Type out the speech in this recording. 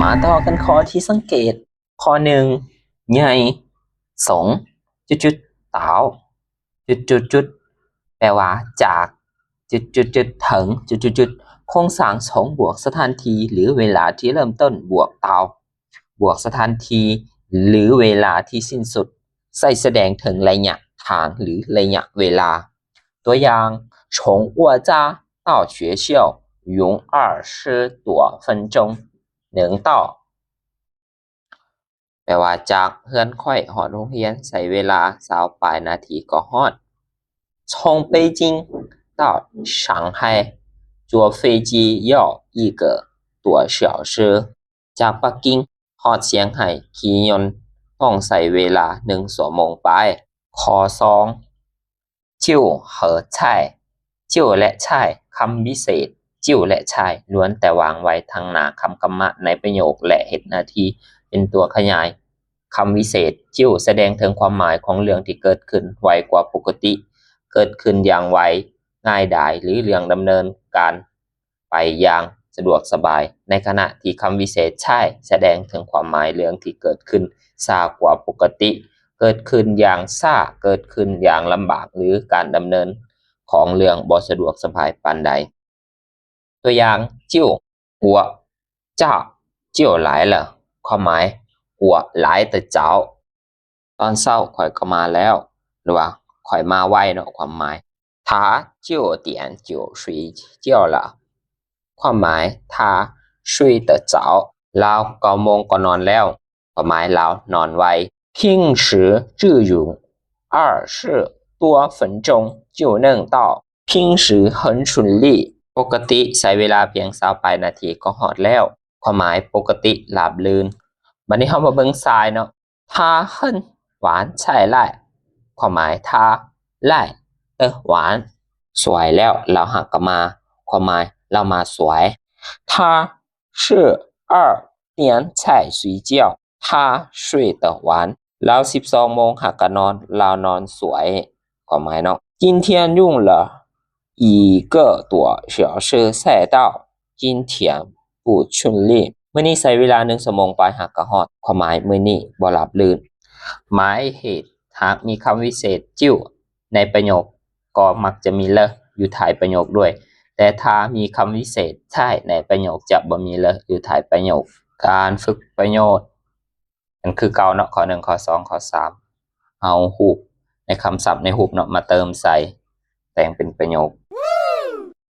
มาต่อกันข้อที่สังเกตข้อหนึ่งใหญ่สงจุดๆเต๋าจุดแปลว่าจากจุดถึงจุดโครงสร้างสองบวกสถานที่หรือเวลาที่เริ่มต้นบวกเตาบวกสถานที่หรือเวลาที่สิ้นสุดใส่แสดงถึงระยะทางหรือระยะเวลาตัวอย่าง从我家到学校用20多分钟能到แปลว่าจากเฮือนค่อยฮอดโรงเรียนใช้เวลา20ปลายนาทีก็ฮอด从北京到上海坐飞机要1个多小时จากปักกิ่งฮอดเซี่ยงไฮ้ขี่ยนต์ต้องใช้เวลา1ชั่วโมงไปข้อ2จิ้วเหอไช่จิ้วและไช่คำวิเศษจิ้วและไช่ล้วนแต่วางไว้ทางหน้าคำกรรมะในประโยคและเหตุหน้าที่เป็นตัวขยายคำวิเศษจิ้วแสดงถึงความหมายของเรื่องที่เกิดขึ้นไวกว่าปกติเกิดขึ้นอย่างไวง่ายดายหรือเรื่องดำเนินการไปอย่างสะดวกสบายในขณะที่คำวิเศษใช่แสดงถึงความหมายเรื่องที่เกิดขึ้นช้ากว่าปกติเกิดขึ้นอย่างช้าเกิดขึ้นอย่างลำบากหรือการดำเนินของเรื่องบ่สะดวกสบายปานใดตัวอย่างจิ้วหัวเจ้าจิ้วหลาย了ความหมายหัวหลายแต่เจ้าตอนเช้าข่อยก็มาแล้วหรือว่าข่อยมาไวเนาะความหมาย他9点就睡觉了ความหมาย他睡得早เรา9โมงก็นอนแล้วความหมายเรานอนไว平时只用20多分钟就能到平时很顺利ปกติใช้เวลาเพียง20ปลายนาทีก็ฮอดแล้วความหมายปกติราบรื่นบัดนี้เฮามาเบิ่งซ้ายเนาะ他很หวานใช่ไล่ความหมาย他ไล่หวานสวยแล้วเราหักกลับมาความหมายเรามาสวย他是2点才睡觉他睡得晚เรา12โมงหักกะนอนเรานอนสวยความหมายเนาะ今天用了1个多小时赛道今天不顺利มื้อนี้ใช้เวลา1ชั่วโมงไปหักกะฮอดความหมายมื้อนี้บ่ราบรื่นหมายเหตุหากมีคำวิเศษจิ้วในประโยคก็มักจะมีเลอยู่ท้ายประโยคด้วยแต่ถ้ามีคำวิเศษใช่ในประโยคจะบ่มีเลยอยู่ท้ายประโยคการฝึกประโยชน์นั่นคือเก่าเนาะข้อ1ข้อ2ข้อ3เอารูปในคำศัพท์ในรูปเนาะมาเติมใส่แต่งเป็นประโยค